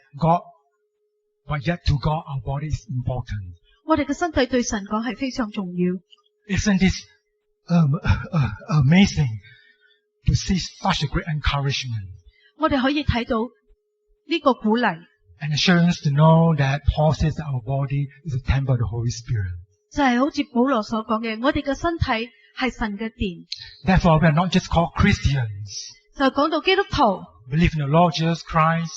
to God, our body is important. 我哋嘅身體對神講係非常重要。 Isn't this amazing to see such a great encouragement 我哋可以睇到呢個鼓勵， and assurance to know that Paul says that our body is a temple of the Holy Spirit. 就係好似保羅所講嘅，我哋嘅身體係神嘅殿， Therefore, we are not just called Christians, 就係講到基督徒 believe in the Lord Jesus Christ,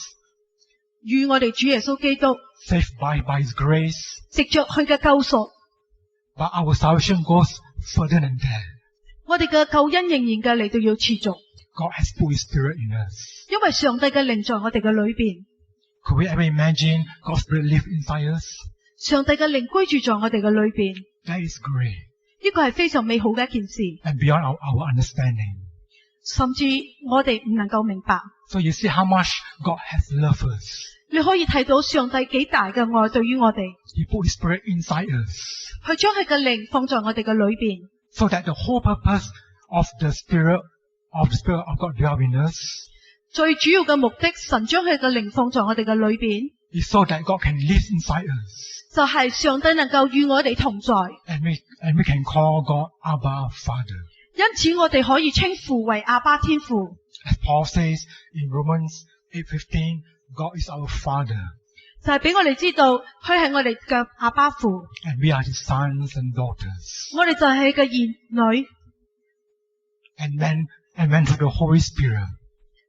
與我哋主耶穌基督， saved by His grace, 藉着佢嘅救贖， but our salvation goes further than that. 我哋嘅救恩仍然嘅嚟到要持續， God has put His Spirit in us. 因為上帝嘅靈在我哋嘅裏邊， Could we ever imagine God's Spirit live inside us? 上帝嘅靈居住在我哋嘅裏邊， That is great 呢個係非常美好嘅一件事， and beyond our understanding. 甚至我哋唔能夠明白。 So you see how much God has loved us. 你可以睇到上帝幾大嘅愛對於我哋， He put His Spirit inside us 佢將佢嘅靈放在我哋嘅裏邊， so that the whole purpose of the Spirit of God dwell in us 最主要嘅目的，神將佢嘅靈放在我哋嘅裏邊， is so that God can live inside us 就係上帝能夠與我哋同在， and we can call God Abba Father. 因此我哋可以稱父為阿爸天父。 As Paul says in Romans 8:15, God is our Father 就係俾我哋知道，佢係我哋嘅阿爸父， and we are His sons and daughters. 我哋就係佢嘅兒女。 And when through the Holy Spirit,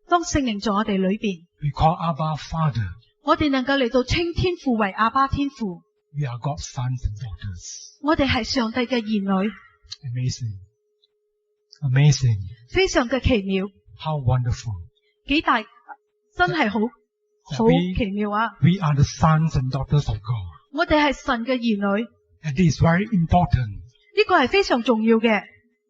當聖靈在我哋裏邊， we call Abba Father, 我哋能夠嚟到稱天父為阿爸天父， we are God's sons and daughters. 我哋係上帝嘅兒女， Amazing. 非常嘅奇妙， How wonderful. 幾大，真係好 We- 奇妙啊！ We are the sons and daughters of God. 我哋係神嘅兒女， And this is very important 呢個係非常重要嘅。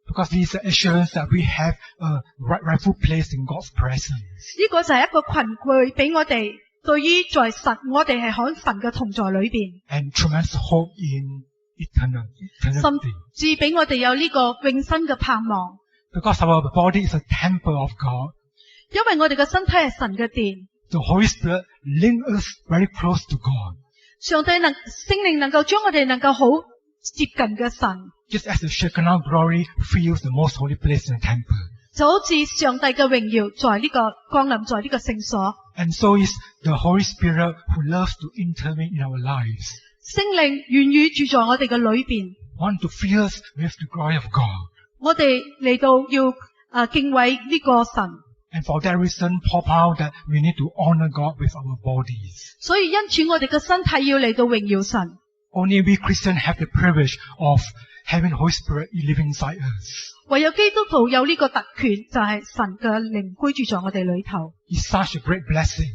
because this is the assurance that we have a rightful place in God's presence. 呢個就係一個憑據俾我哋，對於在神，我哋係喺神嘅同在裏邊， And tremendous hope in eternity. 甚至俾我哋有呢個永生嘅盼望。 Because our body is a temple of God, 因為我哋嘅身體係神嘅殿， the Holy Spirit links us very close to God. 聖靈能夠將我哋能夠好接近嘅神， Just as the Shekinah glory fills the most holy place in the temple. 就好似上帝嘅榮耀在呢個降臨在呢個聖所， And so is the Holy Spirit who loves to intervene in our lives. 聖靈願意住在我哋嘅裏邊， Want to fill us with the glory of God. 我哋嚟到要敬畏呢個神。 And for that reason, Paul found that we need to honor God with our bodies. 所以因此我哋嘅身體要嚟到榮耀神， Only we Christians have the privilege of having Holy Spirit living inside us. 唯有基督徒有呢個特權，就係神嘅靈居住在我哋裏頭。 It's such a great blessing.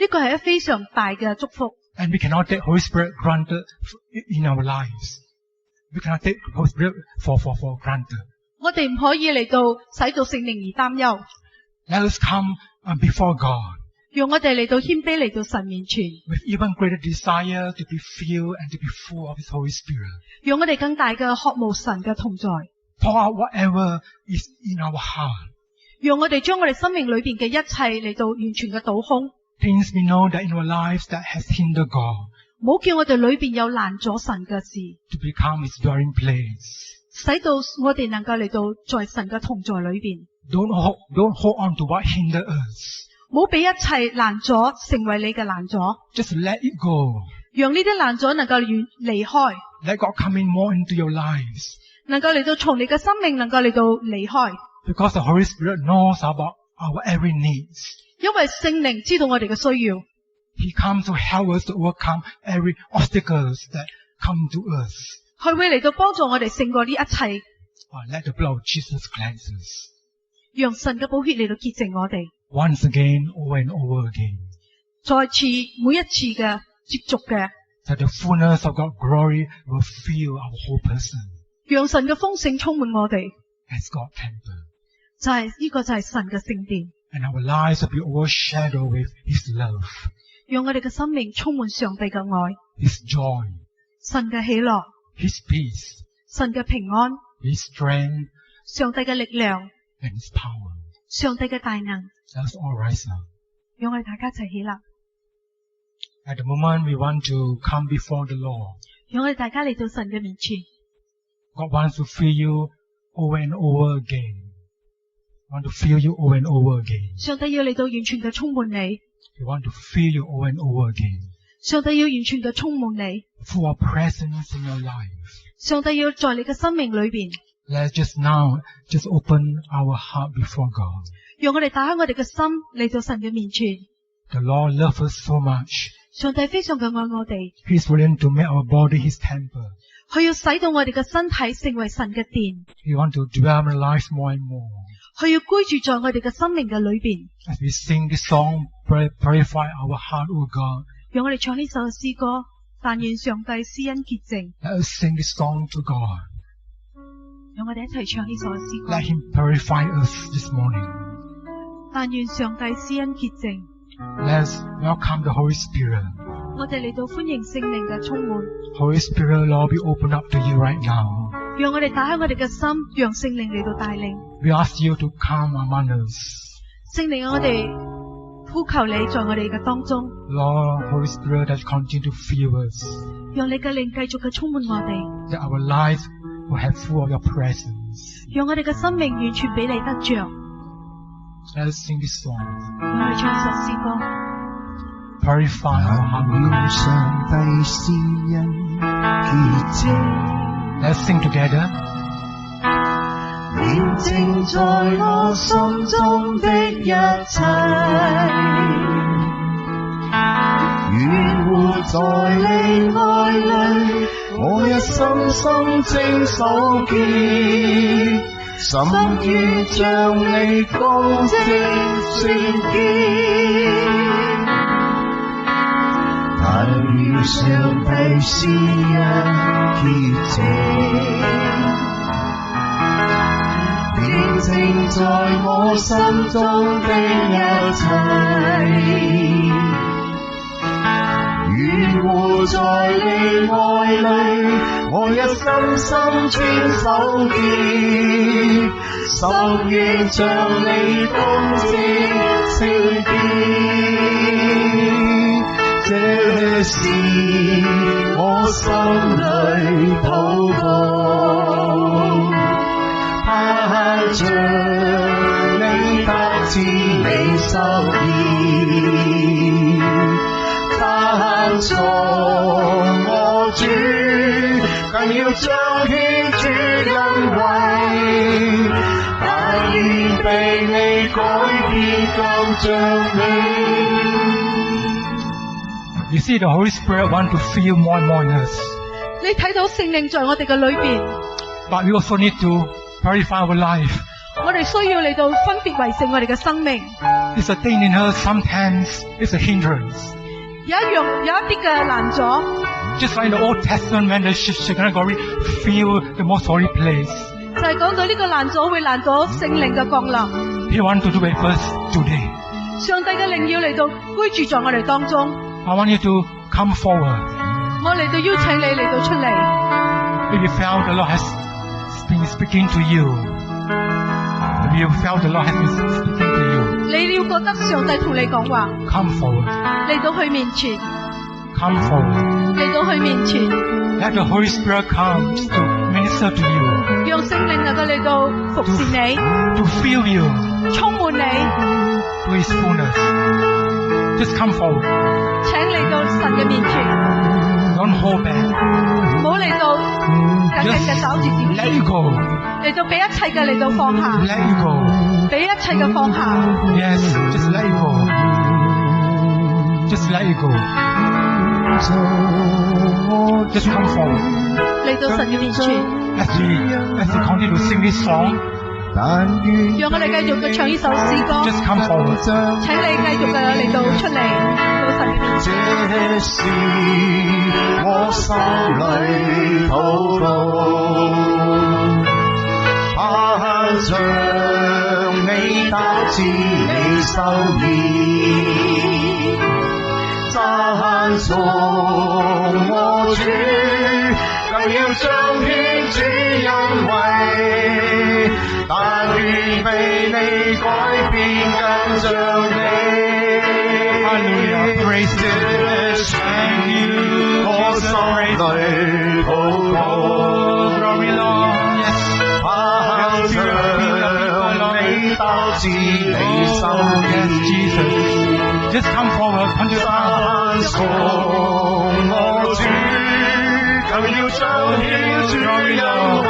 呢個係一非常大嘅祝福。 And we cannot take Holy Spirit granted in our lives. We cannot take Holy Spirit for granted. 我哋唔可以嚟到使到聖靈而擔憂。 Let us come before God 讓我哋嚟到謙卑嚟到神面前， with even greater desire to be filled and to be full of His Holy Spirit. 讓我哋更大嘅渴慕神嘅同在， Pour out whatever is in our heart. 讓我哋將我哋生命裏邊嘅一切嚟到完全嘅倒空， Things we know that in our lives that has hindered God 唔好叫我哋裏邊有攔阻神嘅事， to become His dwelling place. 使到我哋能夠嚟到在神嘅同在裏邊， Don't hold on to what hindered us. 唔好俾一切攔阻成為你嘅攔阻， Just let it go. 讓呢啲攔阻能夠離開， Let God come in more into your lives. 能夠嚟到從你嘅生命能夠嚟到離開， Because the Holy Spirit knows about our every needs. 因為聖靈知道我哋嘅需要， He comes to help us to overcome every obstacles that come to us. 佢會嚟到幫助我哋勝過呢一切， Let the blood of Jesus cleanse us. 讓神嘅寶血嚟到潔淨我哋。 Once again, over and over again. 再次每一次嘅接續嘅， That the fullness of God's glory will fill our whole person 讓神嘅豐盛充滿我哋， as God's temple. 就係呢個就係神嘅聖殿， And our lives will be overshadowed with His love, 讓我哋嘅生命充滿上帝嘅愛， His joy, 神嘅喜樂， His peace, 神嘅平安， His strength, 上帝嘅力量， and His power. 上帝嘅大能， Let us all rise now. 讓我哋大家一齊起立， At the moment we want to come before the Lord. 讓我哋大家嚟到神嘅面前， God wants to fill you over and over again. Want to fill you over and over again. 上帝要嚟到完全嘅充滿你， He want to fill you over and over again. 上帝要完全嘅充滿你， Full of presence in your life. 上帝要在你嘅生命裏邊， Let's just open our heart before God. 讓我哋打開我哋嘅心嚟到神嘅面前。 The Lord loves us so much. 上帝非常嘅愛我哋， He's willing to make our body His temple. 佢要使到我哋嘅身體成為神嘅殿， He wants to dwell in our lives more and more. 佢要居住在我哋嘅生命嘅裏邊。 As we sing this song, purify our heart, O God. 讓我哋唱呢首詩歌，但願上帝施恩潔淨。 Let us sing this song to God. 讓我哋一齊唱呢首詩歌 Let。Him purify us this morning. 但願上帝施恩潔淨。 Let's welcome the Holy Spirit. 我哋嚟到歡迎聖靈嘅充滿。 Holy Spirit, Lord, we open up to you right now. 讓我哋打開我哋嘅心，讓聖靈嚟到帶領。 We ask you to come among us. 聖靈，我哋呼求你在我哋嘅當中， Lord, Holy Spirit, that continue to fill us. 讓你嘅靈繼續嘅充滿我哋， That our lives will have full of your presence. 讓我哋嘅生命完全俾你得着。 Let us sing this song. 讓我哋唱呢首詩歌。 Purify our heart, O 願 God. 上帝施恩潔淨， Let's sing together. 煉淨在我心中的一切，願活在你愛裏，我一心心精手潔，心願將你光正聖潔。但願上帝施恩潔淨，煉淨在我心中的一切，願活在你愛裏，我一心心專守潔，心願將你光正聖潔。這是我心裏禱告，盼着你得知你心意，盼着我主更要彰顯主恩惠，但願被你改變更像你。 You see, the Holy Spirit wants to fill more and more in us. 你睇到聖靈在我哋嘅裏邊， But we also need to purify our life. 我哋需要嚟到分別為聖我哋嘅生命。 It's a thing in us. Sometimes it's a hindrance. 有一啲嘅難阻， Just like in the Old Testament, when the Shekinah glory fill the most holy place, 就係講到呢個難阻會攔阻聖靈嘅降臨。 He wants to do it first today. 上帝嘅靈要嚟到居住在我哋當中， I want you to come forward. 我嚟到邀請你嚟到出嚟。 If you felt the Lord has been speaking to you, if you felt the Lord has been speaking to you, 你要覺得上帝同你講話， come forward. 嚟到佢面前， Come forward. 嚟到佢面前， Let the Holy Spirit come to minister to you, 讓聖靈能夠嚟到服侍你， to fill you 充滿你， to His fullness. Just come forward. 請嚟到神嘅面前， Don't hold back. 唔好嚟到緊緊嘅抓住自 Let 己， you go. 嚟到俾一切嘅嚟到放下， Let you go. 俾一切嘅放下， Yes, just let you go. Just let you go. Just come forward. 嚟到神嘅面前， As we continue to sing this song, 讓我哋繼續嘅唱呢首詩歌。 just come forward. 請你繼續嘅嚟到出嚟，到神嘅面前。這是我心裏禱告，盼着你達至你心意，讚頌我主，更要彰顯主恩惠，但願被你改變更像你。 Hallelujah. Praise Him. Thank you. 我心裏禱告， Glory, Lord. Yes. 盼着你達至你 Yes, 心意， Jesus. Just come forward. Continue to 讚 come. 頌我主，更要彰顯主恩惠，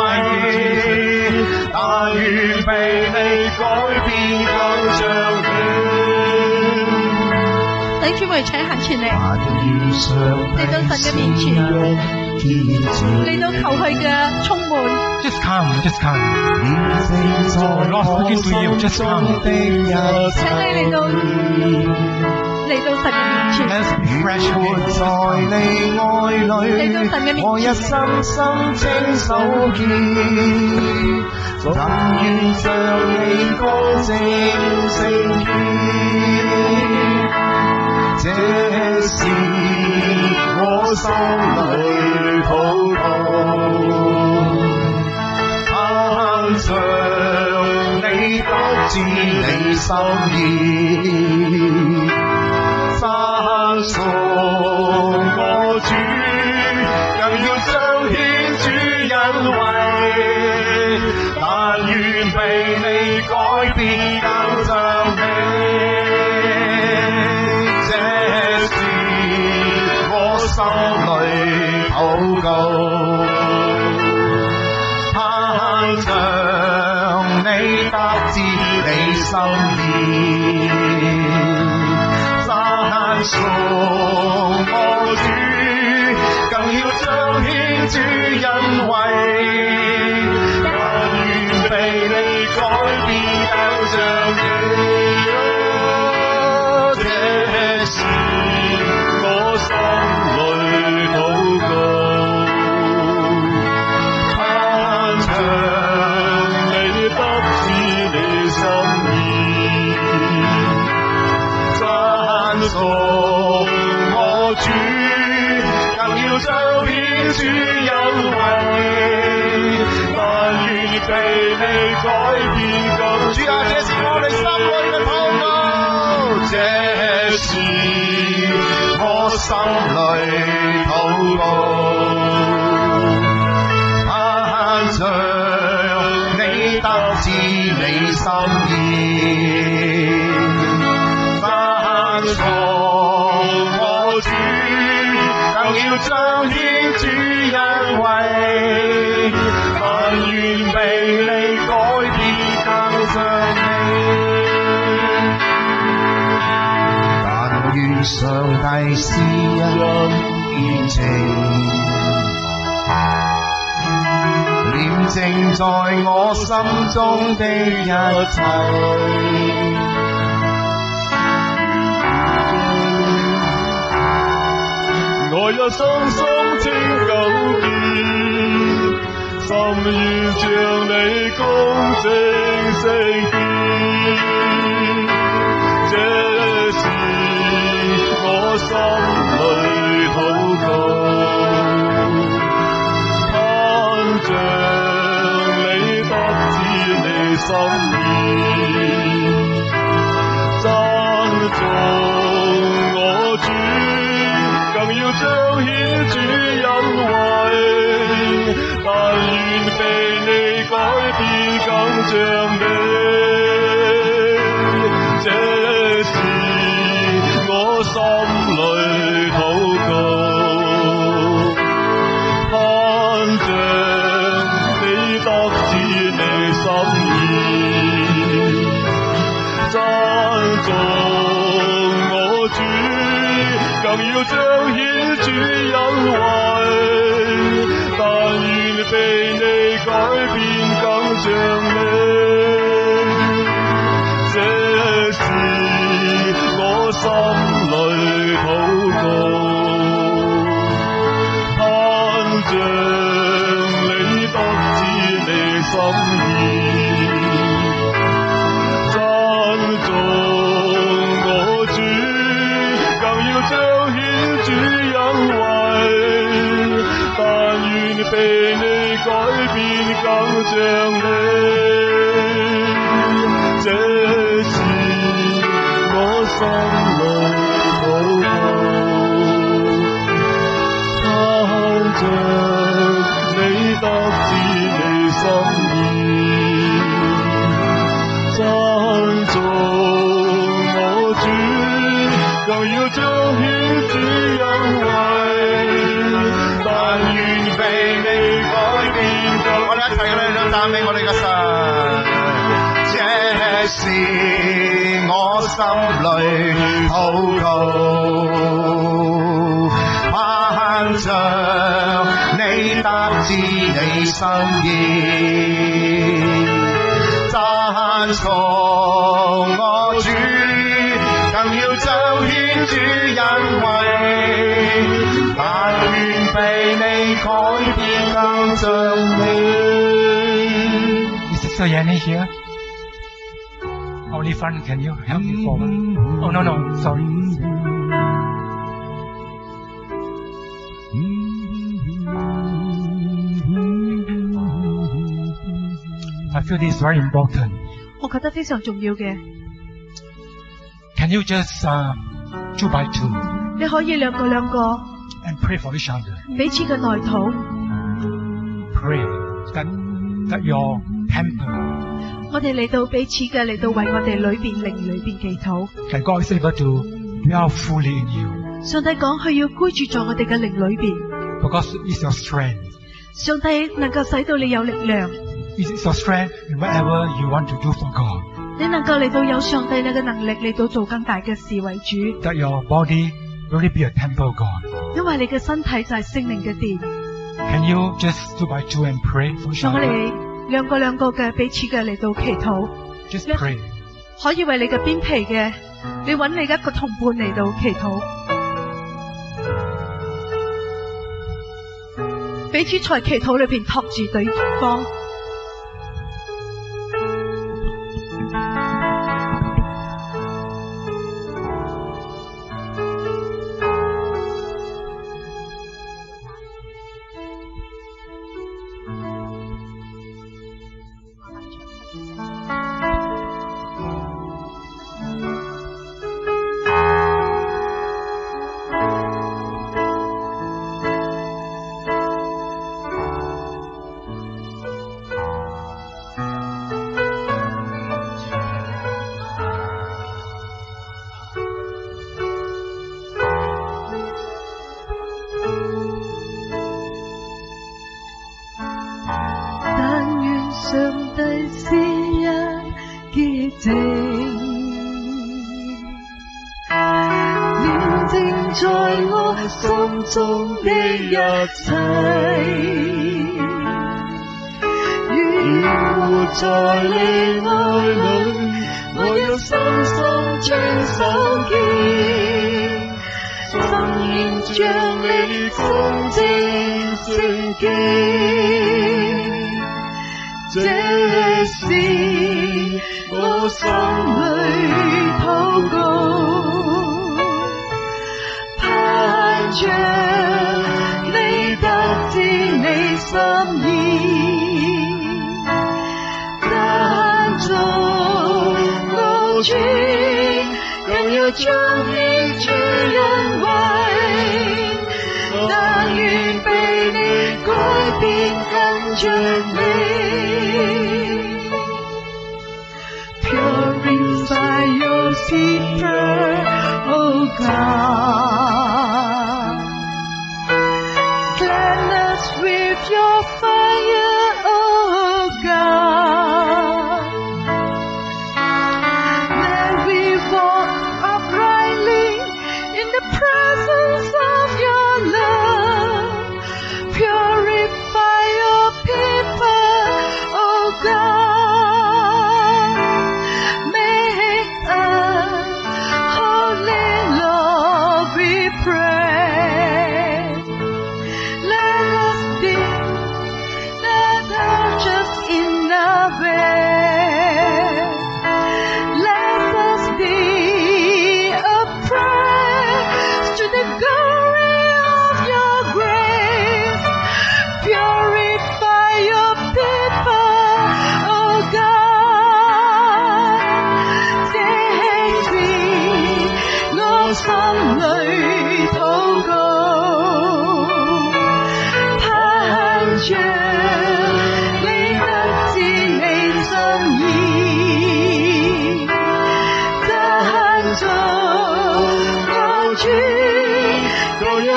但願被你改變更像你。弟兄姊妹，請行前嚟，嚟到神嘅面前，嚟到求佢嘅充滿。 Just come. Just come. Lord speaking to you. Just come. 請你嚟到神嘅面前， Let's be fresh 活 again. 在你愛裏，我一生生清手見，但願像你乾淨聖潔。這是我心裏禱告，盼着你達至你心意，讚頌我主，更要彰顯主恩惠，但願被你改變更像你。心裏禱告，盼着你達至你心意，讚頌我主，更要彰顯主恩惠，但願被你改變更像你。這是我心裏禱告，盼着你達至你心意，讚頌我主，更要彰顯主恩惠，但願被你改變更主啊！這是我哋心裏嘅禱告，這是我心裏禱告，盼着你達至你心意，讚頌我主，更要彰顯主恩惠，但願被你改變更像你。願上帝施恩見證，念正在我心中的一切。我一生心清糾結，心願將你公正聖潔，這是我心裏禱告，盼着你得知你心意，讚頌我主，更要彰顯主恩惠，但願被你改變更像你，這是我心裏禱告，盼着你得知你心意，讚頌我主，更要彰顯主恩惠，但願被你改變更像你，這是我心裏禱告，盼着你得知你心意，讚頌我主，更要彰顯主恩惠，但願被你改變更像你，這是我心裏禱告，盼着你得知你心意，讚頌我主，更要彰顯主恩惠，但願被你改變更。我哋一齊嚟到讚美我哋嘅神，這是我心裏禱告，盼着你得知你心意，讚頌我主，更要彰顯主恩惠，但願被你改變更像你。Is Sister Yanni here? Only front, can you help me forward? Oh, no, sorry. I feel this is very important. 我覺得非常重要嘅， Can you just two by two 你可以兩個 and pray for each other? 彼此嘅代禱， Pray that your temple, 我哋嚟到彼此嘅嚟到為我哋裏邊靈裏邊祈禱。 that God is able to dwell fully in you. 上帝講佢要居住在我哋嘅靈裏邊， Because it's your strength. 上帝能夠使到你有力量， It's your strength in whatever you want to do for God. 你能夠嚟到有上帝你嘅能力嚟到做更大嘅事為主， That your body really be a temple of God. 因為你嘅身體就係聖靈嘅殿。 Can you just two by two and pray for each 讓我 other? 哋兩個嘅彼此嘅嚟到祈禱， Just pray. 可以為你嘅邊皮嘅，你揾你一個同伴嚟到祈禱，彼此在祈禱裏邊托住對方。在我心中的一一切。願活在你愛裏，我要深深將手堅，深願將你公正聖潔。這是我心裏禱告，盼着你得知你心意，但做我主，更要彰顯主恩惠，但願被你改變跟着你。Purify your people, O God. Cleanse us with your fire, O God. May we walk uprightly in the presence of your love. Purify your people, O God.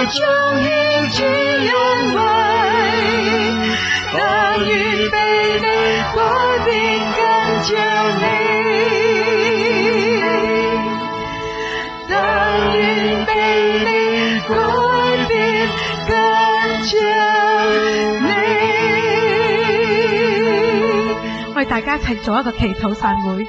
彰顯主恩惠，但願被你改變跟着你，但願被你改變跟着你。我哋大家一齊做一個祈禱散會。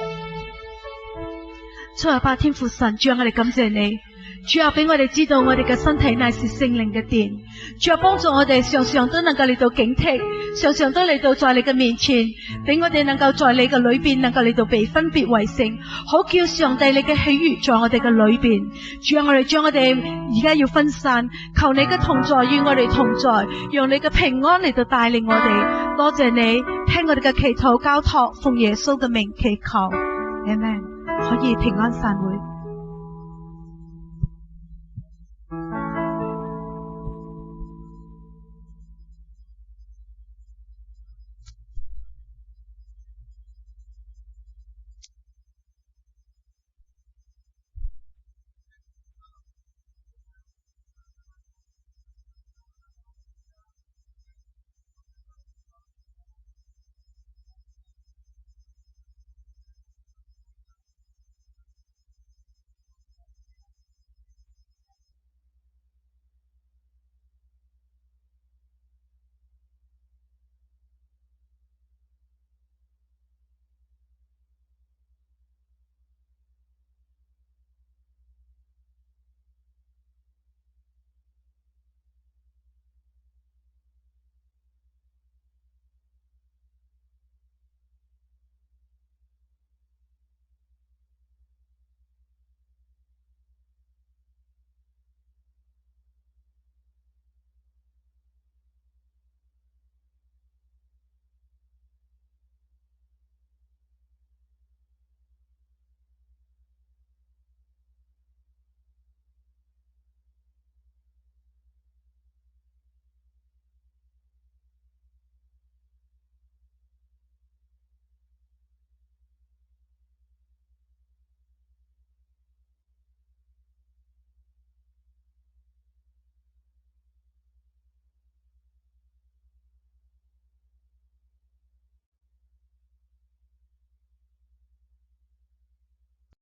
主啊，天父神，主啊，我哋感謝你。主啊，俾我哋知道我哋嘅身體乃是聖靈嘅殿。主啊，幫助我哋常常都能夠嚟到警惕，常常都嚟到在你嘅面前，俾我哋能夠在你嘅裏邊能夠嚟到被分別為聖，好叫上帝你嘅喜悅在我哋嘅裏邊。主啊，我哋將我哋而家要分散，求你嘅同在與我哋同在，讓你嘅平安嚟到帶領我哋。多謝你聽我哋嘅祈禱交託，奉耶穌嘅名祈求，阿們。可以平安散會。